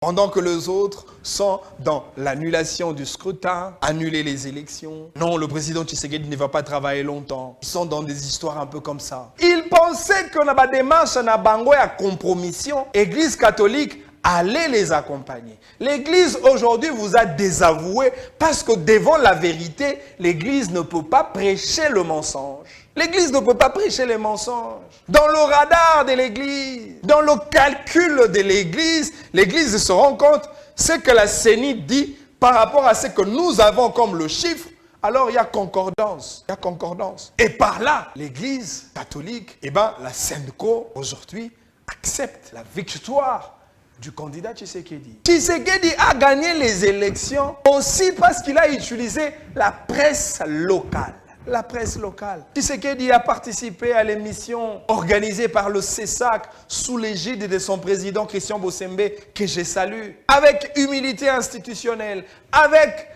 Pendant que les autres sont dans l'annulation du scrutin, annuler les élections. Non, le président Tshisekedi ne va pas travailler longtemps. Ils sont dans des histoires un peu comme ça. Ils pensaient que dans la démarche, na bango à compromission, Église catholique allez les accompagner. L'Église aujourd'hui vous a désavoué parce que devant la vérité, l'Église ne peut pas prêcher le mensonge. L'Église ne peut pas prêcher les mensonges. Dans le radar de l'Église, dans le calcul de l'Église se rend compte ce que la CENI dit par rapport à ce que nous avons comme le chiffre. Alors il y a concordance. Il y a concordance. Et par là, l'Église catholique, la SENCO aujourd'hui accepte la victoire du candidat Tshisekedi. Tshisekedi a gagné les élections aussi parce qu'il a utilisé la presse locale. La presse locale. Tshisekedi a participé à l'émission organisée par le CESAC sous l'égide de son président Christian Bossembe, que je salue. Avec humilité institutionnelle, avec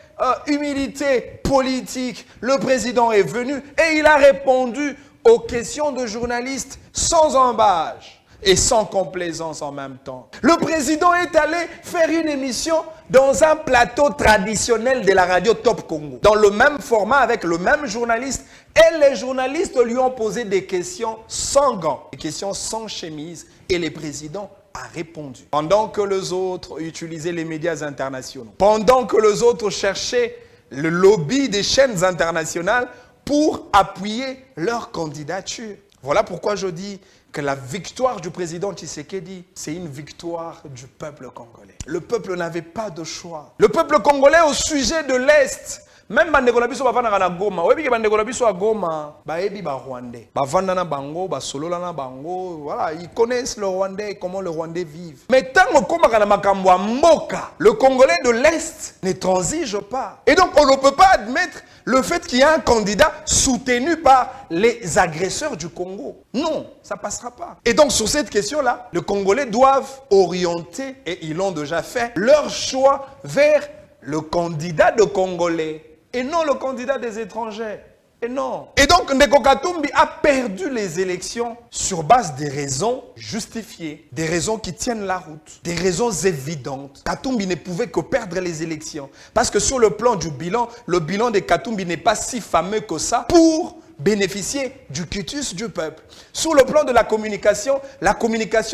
humilité politique, le président est venu et il a répondu aux questions de journalistes sans embâche et sans complaisance en même temps. Le président est allé faire une émission dans un plateau traditionnel de la radio Top Congo, dans le même format avec le même journaliste, et les journalistes lui ont posé des questions sans gants, des questions sans chemise, et le président a répondu. Pendant que les autres utilisaient les médias internationaux, pendant que les autres cherchaient le lobby des chaînes internationales pour appuyer leur candidature. Voilà pourquoi je dis que la victoire du président Tshisekedi, c'est une victoire du peuple congolais. Le peuple n'avait pas de choix. Le peuple congolais au sujet de l'Est, même bandeko na biso bavanda na Goma, oyebi ke bandeko na biso a Goma, baebi ba Rwandais, bavanda na bango, ba solola na bango, voilà, ils connaissent le Rwandais et comment le Rwandais vivent. Mais tant que na makambo ya mboka, le Congolais de l'Est ne transige pas. Et donc on ne peut pas admettre le fait qu'il y a un candidat soutenu par les agresseurs du Congo. Non, ça ne passera pas. Et donc sur cette question-là, les Congolais doivent orienter, et ils l'ont déjà fait, leur choix vers le candidat de Congolais et non le candidat des étrangers. Et non. Et donc Ndeko Katumbi a perdu les élections sur base des raisons justifiées, des raisons qui tiennent la route, des raisons évidentes. Katumbi ne pouvait que perdre les élections. Parce que sur le plan du bilan, le bilan de Katumbi n'est pas si fameux que ça pour bénéficier du quitus du peuple. Sur le plan de la communication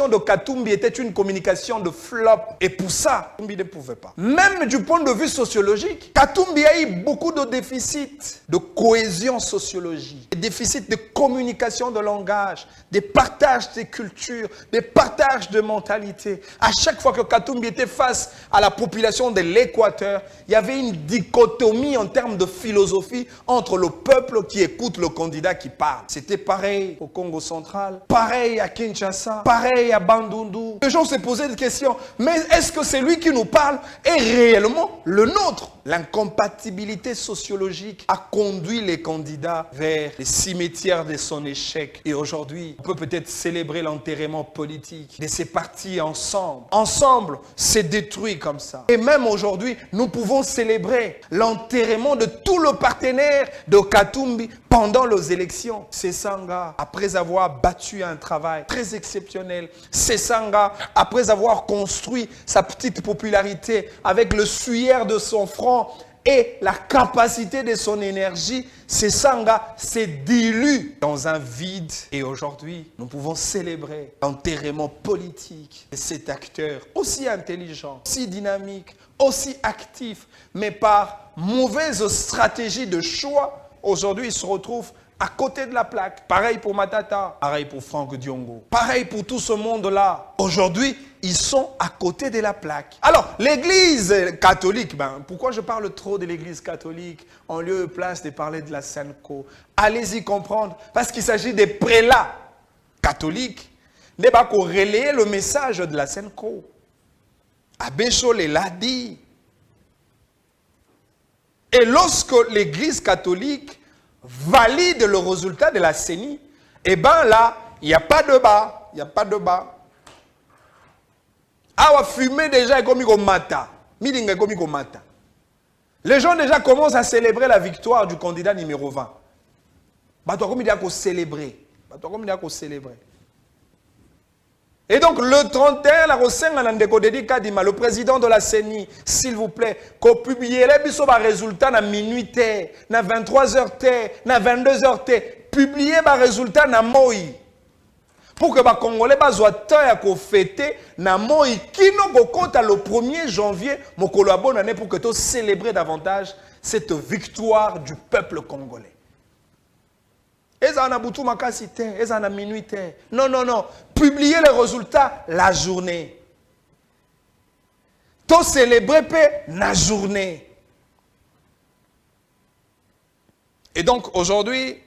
de Katumbi était une communication de flop. Et pour ça, Katumbi ne pouvait pas. Même du point de vue sociologique, Katumbi a eu beaucoup de déficits de cohésion sociologique, des déficits de communication de langage, des partages de culture, des partages de mentalité. À chaque fois que Katumbi était face à la population de l'Équateur, il y avait une dichotomie en termes de philosophie entre le peuple qui écoute le candidat qui parle. C'était pareil au Congo central, pareil à Kinshasa, pareil à Bandundu. Les gens se posaient des questions. Mais est-ce que celui qui nous parle est réellement le nôtre? L'incompatibilité sociologique a conduit les candidats vers les cimetières de son échec. Et aujourd'hui, on peut peut-être célébrer l'enterrement politique de ces partis ensemble. Ensemble, c'est détruit comme ça. Et même aujourd'hui, nous pouvons célébrer l'enterrement de tout le partenaire de Katumbi pendant les élections. Sesanga, après avoir battu un travail très exceptionnel, Sesanga, après avoir construit sa petite popularité avec le suaire de son front et la capacité de son énergie, Sesanga s'est dilu dans un vide. Et aujourd'hui, nous pouvons célébrer l'enterrement politique de cet acteur aussi intelligent, aussi dynamique, aussi actif, mais par mauvaise stratégie de choix. Aujourd'hui, il se retrouve à côté de la plaque. Pareil pour Matata, pareil pour Franck Diongo, pareil pour tout ce monde-là. Aujourd'hui, ils sont à côté de la plaque. Alors, l'église catholique, pourquoi je parle trop de l'église catholique en lieu et place de parler de la SENCO? Allez-y comprendre, parce qu'il s'agit des prélats catholiques, n'est pas qu'on relayer le message de la SENCO. Abbé Cholé l'a dit. Et lorsque l'église catholique valide le résultat de la CENI, eh bien là, il n'y a pas de bas. Il n'y a pas de bas. Ah, fumer déjà comme il mata. Les gens déjà commencent à célébrer la victoire du candidat numéro 20. Comme il y a qu'on célébrer. Et donc le 31, la Rosenga Nandeko Dedika Dima, le président de la CENI, s'il vous plaît, qu'on publie les résultats na minuit, na 23h, na 22h, publier les résultats na moi. Pour que les Congolais soient temps à fêter na moi qui nous compte le 1er janvier, mon collaborateur pour que tu célébrer davantage cette victoire du peuple congolais. Et ça, on a boutou makasite, et ça, on a minuit. Non, non, non. Publiez les résultats la journée. To célébrer la journée. Et donc, aujourd'hui,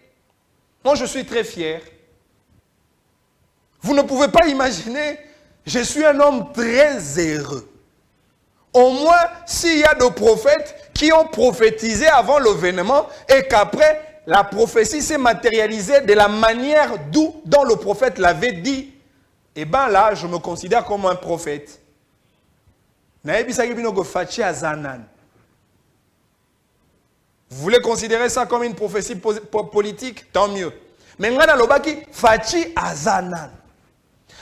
moi, je suis très fier. Vous ne pouvez pas imaginer, je suis un homme très heureux. Au moins, s'il y a des prophètes qui ont prophétisé avant l'événement et qu'après, la prophétie s'est matérialisée de la manière dont le prophète l'avait dit. Et bien là, je me considère comme un prophète. Vous voulez considérer ça comme une prophétie politique? Tant mieux. Mais Fachi Azanan.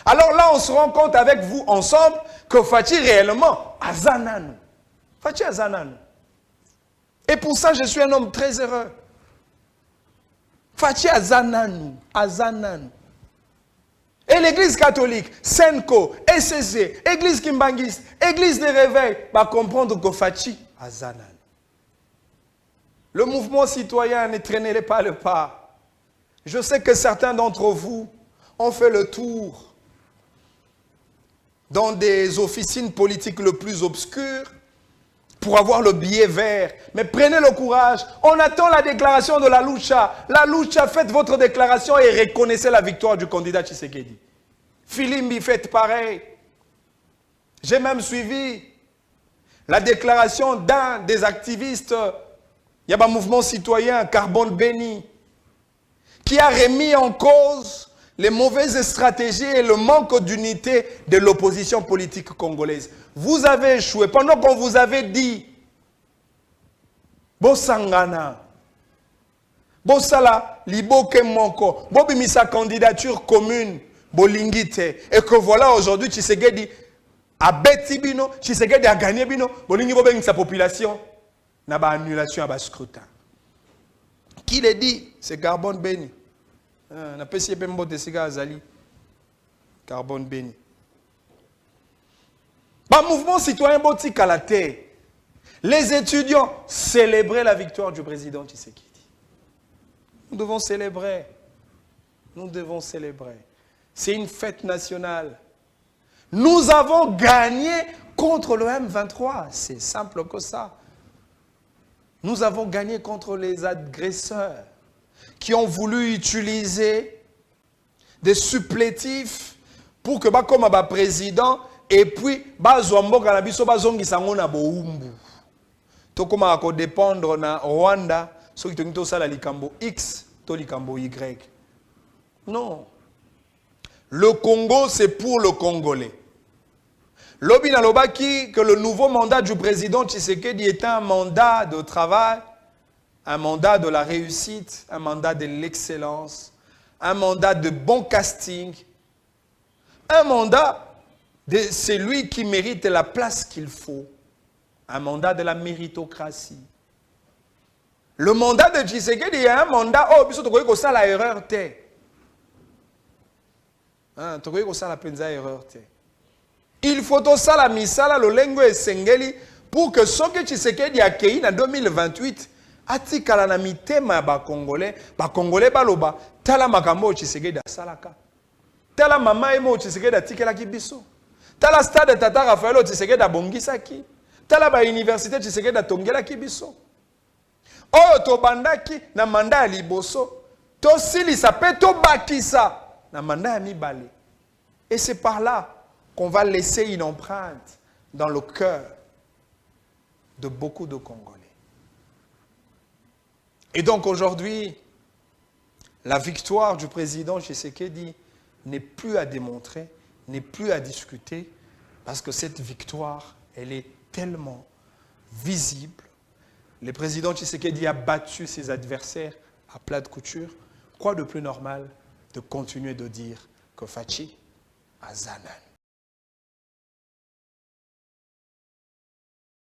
Alors là, on se rend compte avec vous ensemble que Fachi réellement Azanan. Fachi Azanan. Et pour ça, je suis un homme très heureux. Fachi Azanan. Azanan. Et l'église catholique, Senko, SCC, église Kimbangiste, église des réveils, va comprendre que Fachi Azanan. Le mouvement citoyen, ne traînez pas le pas. Je sais que certains d'entre vous ont fait le tour dans des officines politiques le plus obscures pour avoir le billet vert. Mais prenez le courage. On attend la déclaration de la Lucha. La Lucha, faites votre déclaration et reconnaissez la victoire du candidat Tshisekedi. Filimbi, faites pareil. J'ai même suivi la déclaration d'un des activistes. Il y a un mouvement citoyen, Carbone Béni, qui a remis en cause les mauvaises stratégies et le manque d'unité de l'opposition politique congolaise. Vous avez échoué pendant qu'on vous avait dit Bosangana, Bosala, Liboke Monko, Bobimisa candidature commune, Bolingite, et que voilà aujourd'hui Tshisekedi a bêti bino, Tshisekedi a gagné bino, Bolingi Bobeng sa population, n'a pas annulation à bas scrutin. Qui l'a dit? C'est Carbone Béni. Na pesi pembo de siga azali Carbone Béni. Ba mouvement citoyen boti kalate. Les étudiants célébraient la victoire du président Tshisekedi. Nous devons célébrer. Nous devons célébrer. C'est une fête nationale. Nous avons gagné contre le M23. C'est simple que ça. Nous avons gagné contre les agresseurs qui ont voulu utiliser des supplétifs pour que, comme un président, et puis, Bazwamboka na biso bazongisa ngona boumbu. To koma ko dépendre na Rwanda, so ki tongi to sala likambo X, to likambo Y. Non. Le Congo, c'est pour le Congolais. Lobi na lobaki que le nouveau mandat du président Tshisekedi est un mandat de travail, un mandat de la réussite, un mandat de l'excellence, un mandat de bon casting, un mandat de celui qui mérite la place qu'il faut, un mandat de la méritocratie. Le mandat de Tshisekedi est un mandat, oh, biso tokoki kosala erreur te. Tokoki kosala penza erreur te. Il faut osala misala lolengo esengeli pour que ce que Tshisekedi a accueilli en 2028 atikala na mitema ba Congolais baloba tala makambo Tshisekedi asalaka. Tala mama emo Tshisekedi atikelaki biso. Tala stade Tata Rafaelo Tshisekedi abongisaki. Tala ba université Tshisekedi atongelaki biso. Oyo tobandaki na manda ya liboso to silisa pe to bakisa na manda ya mibale. Et c'est par là qu'on va laisser une empreinte dans le cœur de beaucoup de Congolais. Et donc aujourd'hui, la victoire du président Tshisekedi n'est plus à démontrer, n'est plus à discuter, parce que cette victoire, elle est tellement visible. Le président Tshisekedi a battu ses adversaires à plat de couture. Quoi de plus normal de continuer de dire que Fachi Azanan.